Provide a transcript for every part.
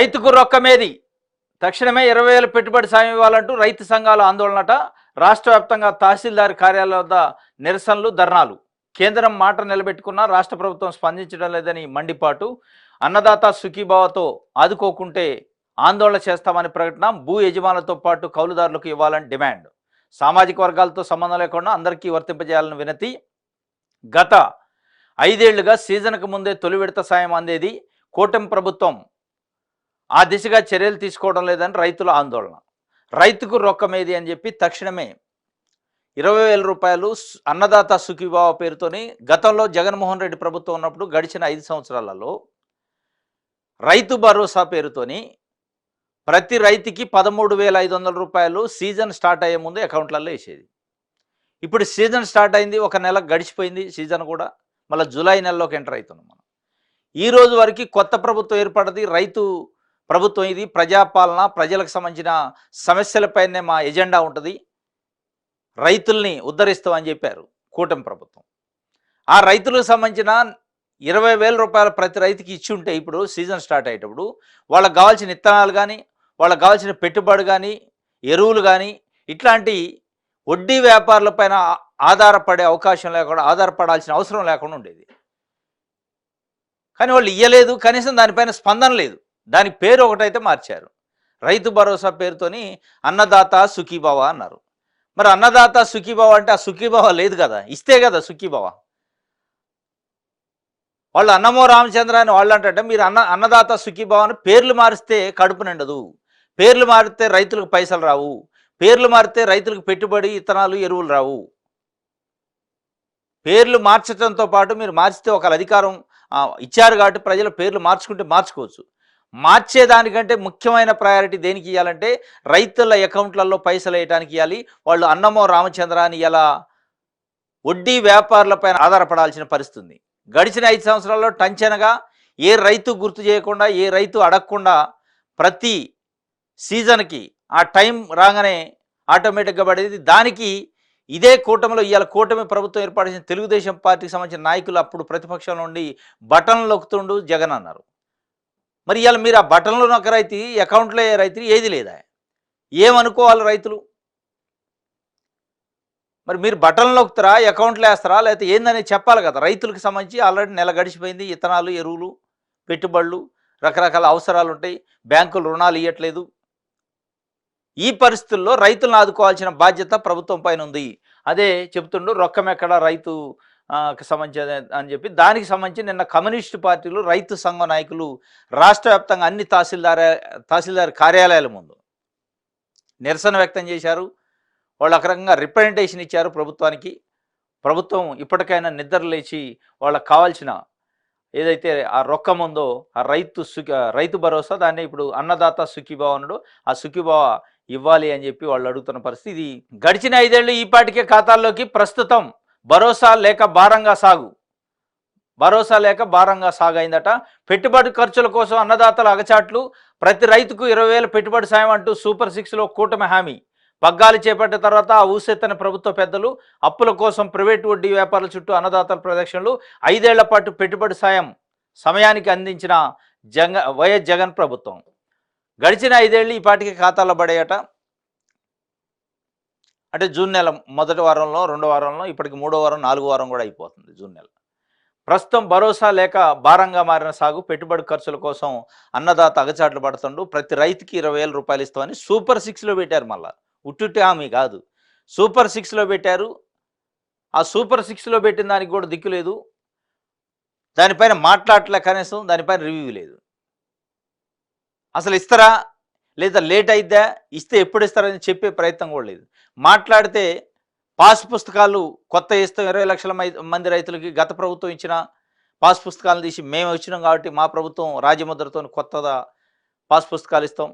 రైతుకు రొక్కమేది తక్షణమే 20,000 పెట్టుబడి సాయం ఇవ్వాలంటూ రైతు సంఘాల ఆందోళనట. రాష్ట్ర వ్యాప్తంగా తహసీల్దార్ కార్యాలయాల వద్ద నిరసనలు, ధర్నాలు. కేంద్రం మాట నిలబెట్టుకున్నా రాష్ట్ర ప్రభుత్వం స్పందించడం లేదని మండిపాటు. అన్నదాత సుఖీభావతో ఆదుకోకుంటే ఆందోళన చేస్తామని ప్రకటన. భూ యజమానులతో పాటు కౌలుదారులకు ఇవ్వాలని డిమాండ్. సామాజిక వర్గాలతో సంబంధం లేకుండా అందరికీ వర్తింపజేయాలని వినతి. గత 5 ఏళ్లుగా సీజన్కు ముందే తొలి విడత సాయం అందేది. కూటమి ప్రభుత్వం ఆ దిశగా చర్యలు తీసుకోవడం లేదని రైతుల ఆందోళన. రైతుకు రొక్కమేది అని చెప్పి తక్షణమే 20,000 రూపాయలు అన్నదాత సుఖీభావ పేరుతోని గతంలో జగన్మోహన్ రెడ్డి ప్రభుత్వం ఉన్నప్పుడు గడిచిన 5 సంవత్సరాలలో రైతు భరోసా పేరుతోని ప్రతి రైతుకి 13,500 రూపాయలు సీజన్ స్టార్ట్ అయ్యే ముందు అకౌంట్లలో వేసేది. ఇప్పుడు సీజన్ స్టార్ట్ అయింది, ఒక నెల గడిచిపోయింది, సీజన్ కూడా మళ్ళీ జూలై నెలలోకి ఎంటర్ అవుతున్నాం మనం. ఈ రోజు వరకు కొత్త ప్రభుత్వం ఏర్పడింది, రైతు ప్రభుత్వం. ఇది ప్రజాపాలన, ప్రజలకు సంబంధించిన సమస్యలపైనే మా ఎజెండా ఉంటుంది, రైతుల్ని ఉద్ధరిస్తామని చెప్పారు కూటమి ప్రభుత్వం. ఆ రైతులకు సంబంధించిన 20,000 రూపాయలు ప్రతి రైతుకి ఇచ్చి ఉంటే ఇప్పుడు సీజన్ స్టార్ట్ అయ్యేటప్పుడు వాళ్ళకి కావాల్సిన విత్తనాలు కానీ, వాళ్ళకి కావాల్సిన పెట్టుబడి కానీ, ఎరువులు కానీ, ఇట్లాంటి వడ్డీ వ్యాపారులపైన ఆధారపడే అవకాశం లేకుండా, ఆధారపడాల్సిన అవసరం లేకుండా ఉండేది. కానీ వాళ్ళు ఇయ్యలేదు, కనీసం దానిపైన స్పందన లేదు. దాని పేరు ఒకటైతే మార్చారు. రైతు భరోసా పేరుతోని అన్నదాత సుఖీభావ అన్నారు. మరి అన్నదాత సుఖీభావ అంటే ఆ సుఖీభావ లేదు కదా, ఇస్తే కదా సుఖీభావ. వాళ్ళు అన్నమో రామచంద్ర అని వాళ్ళు అంటే మీరు అన్నదాత సుఖీభావ అని పేర్లు మారిస్తే కడుపు నిండదు, పేర్లు మారితే రైతులకు పైసలు రావు, పేర్లు మారితే రైతులకు పెట్టుబడి, ఇత్తనాలు, ఎరువులు రావు. పేర్లు మార్చడంతో పాటు మీరు మార్చితే ఒక అధికారం ఇచ్చారు కాబట్టి ప్రజల పేర్లు మార్చుకుంటే మార్చుకోవచ్చు. మార్చేదానికంటే ముఖ్యమైన ప్రయారిటీ దేనికి ఇవ్వాలంటే రైతుల అకౌంట్లలో పైసలు వేయడానికి ఇవ్వాలి. వాళ్ళు అన్నమో రామచంద్ర అని ఇలా వడ్డీ వ్యాపారులపైన ఆధారపడాల్సిన పరిస్థితి. గడిచిన 5 సంవత్సరాల్లో టంచనగా ఏ రైతు గుర్తు చేయకుండా, ఏ రైతు అడగకుండా ప్రతి సీజన్కి ఆ టైం రాగానే ఆటోమేటిక్గా పడేది. దానికి ఇదే కూటమిలో ఇవాళ కూటమి ప్రభుత్వం ఏర్పాటు చేసిన తెలుగుదేశం పార్టీకి సంబంధించిన నాయకులు అప్పుడు ప్రతిపక్షంలో ఉండి బటన్లు నొక్కుతుండు జగన్ అన్నారు. మరి ఇవాళ మీరు ఆ బటన్లో నొక్క రైతు, అకౌంట్లో ఏ రైతు, ఏది లేదా? ఏమనుకోవాలి రైతులు? మరి మీరు బటన్లు నొక్కుతారా, అకౌంట్లో వేస్తారా, లేకపోతే ఏందని చెప్పాలి కదా. రైతులకు సంబంధించి ఆల్రెడీ నెల గడిచిపోయింది, ఇత్తనాలు, ఎరువులు, పెట్టుబడులు, రకరకాల అవసరాలు ఉంటాయి, బ్యాంకులు రుణాలు ఇవ్వట్లేదు. ఈ పరిస్థితుల్లో రైతులను ఆదుకోవాల్సిన బాధ్యత ప్రభుత్వం పైన ఉంది. అదే చెప్తుండు రొక్కం ఎక్కడ రైతు సంబంధించి అని చెప్పి. దానికి సంబంధించి నిన్న కమ్యూనిస్టు పార్టీలు, రైతు సంఘ నాయకులు రాష్ట్ర వ్యాప్తంగా అన్ని తహసీల్దార్ కార్యాలయాల ముందు నిరసన వ్యక్తం చేశారు. వాళ్ళు ఒక రకంగా రిప్రజెంటేషన్ ఇచ్చారు ప్రభుత్వానికి. ప్రభుత్వం ఇప్పటికైనా నిద్ర లేచి వాళ్ళకి కావాల్సిన ఏదైతే ఆ రొక్కం ఉందో ఆ రైతు భరోసా, దాన్ని ఇప్పుడు అన్నదాత సుఖీభావ అన్నాడు, ఆ సుఖీభావ ఇవ్వాలి అని చెప్పి వాళ్ళు అడుగుతున్న పరిస్థితి. ఇది గడిచిన 5 ఏళ్ళు ఈపాటికే ఖాతాల్లోకి ప్రస్తుతం భరోసా లేక భారంగా సాగైందట. పెట్టుబడి ఖర్చుల కోసం అన్నదాతల అగచాట్లు. ప్రతి రైతుకు 20,000 పెట్టుబడి సాయం అంటూ సూపర్ 6లో కూటమి హామీ. పగ్గాలు చేపట్టిన తర్వాత ఆ ఊసెత్తని ప్రభుత్వ పెద్దలు అప్పుల కోసం ప్రైవేటు వడ్డీ వ్యాపారుల చుట్టూ అన్నదాతల ప్రదక్షిణలు. 5 ఏళ్ల పాటు పెట్టుబడి సాయం సమయానికి అందించిన వైఎస్ జగన్ ప్రభుత్వం. గడిచిన 5 ఏళ్ళు ఈ పాటికి ఖాతాలో పడేయట. అంటే జూన్ నెల మొదటి వారంలో, 2వ వారంలో, ఇప్పటికి 3వ వారం, 4వ వారం కూడా అయిపోతుంది జూన్ నెల. ప్రస్తుతం భరోసా లేక భారంగా మారిన సాగు. పెట్టుబడి ఖర్చుల కోసం అన్నదాత అగచాట్లు పడుతుండు. ప్రతి రైతుకి 20,000 రూపాయలు ఇస్తామని సూపర్ 6లో పెట్టారు. మళ్ళా ఉట్టుట్టి హామీ కాదు, సూపర్ 6లో పెట్టారు. ఆ సూపర్ 6లో పెట్టిన దానికి కూడా దిక్కు లేదు, దానిపైన మాట్లాడలే, కనీసం దానిపైన రివ్యూ లేదు. అసలు ఇస్తారా లేదా లేట్ అయిద్దా, ఇస్తే ఎప్పుడు ఇస్తారని చెప్పే ప్రయత్నం కూడా లేదు. మాట్లాడితే పాస్ పుస్తకాలు కొత్త ఇస్తాం 20 లక్షల మంది రైతులకి. గత ప్రభుత్వం ఇచ్చిన పాస్ పుస్తకాలను తీసి మేము ఇచ్చినాం కాబట్టి మా ప్రభుత్వం రాజముద్రతో కొత్తగా పాస్ పుస్తకాలు ఇస్తాం,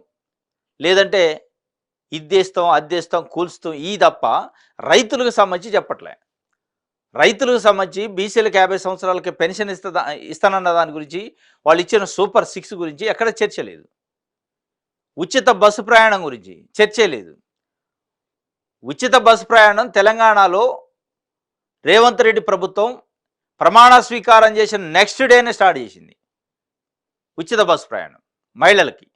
లేదంటే ఇద్దేస్తాం, అద్దేస్తాం, కూల్స్తాం, ఈ తప్ప రైతులకు సంబంధించి చెప్పట్లే. రైతులకు సంబంధించి బీసీలకు 50 సంవత్సరాలకి పెన్షన్ ఇస్తానన్న దాని గురించి, వాళ్ళు ఇచ్చిన సూపర్ 6 గురించి ఎక్కడ చర్చ లేదు. ఉచిత బస్సు ప్రయాణం గురించి చర్చే లేదు. ఉచిత బస్సు ప్రయాణం తెలంగాణలో రేవంత్ రెడ్డి ప్రభుత్వం ప్రమాణ స్వీకారం చేసిన నెక్స్ట్ డేనే స్టార్ట్ చేసింది ఉచిత బస్సు ప్రయాణం మహిళలకి.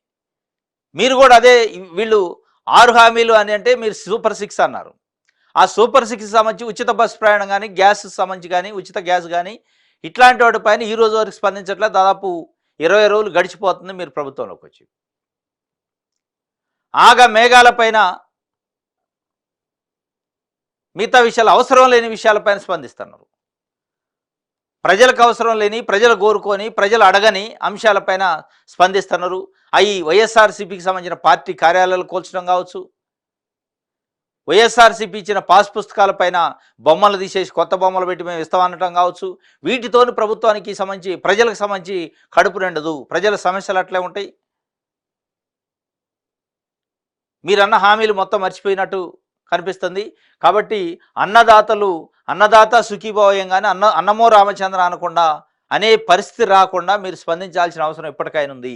మీరు కూడా అదే వీళ్ళు 6 హామీలు అని అంటే మీరు సూపర్ 6 అన్నారు. ఆ సూపర్ 6 సంబంధించి ఉచిత బస్సు ప్రయాణం కానీ, గ్యాస్ సంబంధించి కానీ, ఉచిత గ్యాస్ కానీ ఇట్లాంటి వాటిపైన ఈ రోజు వరకు స్పందించట్లే. దాదాపు 20 రోజులు గడిచిపోతుంది మీరు ప్రభుత్వంలోకి వచ్చి. ఆగ మేఘాలపైన మిగతా విషయాలు అవసరం లేని విషయాలపైన స్పందిస్తున్నారు. ప్రజలకు అవసరం లేని, ప్రజలు కోరుకొని, ప్రజలు అడగని అంశాలపైన స్పందిస్తున్నారు. అవి వైఎస్ఆర్సీపీకి సంబంధించిన పార్టీ కార్యాలయాలు కూల్చడం కావచ్చు, వైఎస్ఆర్సీపీ ఇచ్చిన పాస్ పుస్తకాలపైన బొమ్మలు తీసేసి కొత్త బొమ్మలు పెట్టి మేము ఇస్తామనటం కావచ్చు. వీటితోని ప్రభుత్వానికి సంబంధించి, ప్రజలకు సంబంధించి కడుపు నిండదు. ప్రజల సమస్యలు అట్లే ఉంటాయి. మీరన్న హామీలు మొత్తం మర్చిపోయినట్టు కనిపిస్తుంది. కాబట్టి అన్నదాత సుఖీభావయం కానీ అన్నమో రామచంద్ర అనకుండా అనే పరిస్థితి రాకుండా మీరు స్పందించాల్సిన అవసరం ఎప్పటికైనా ఉంది.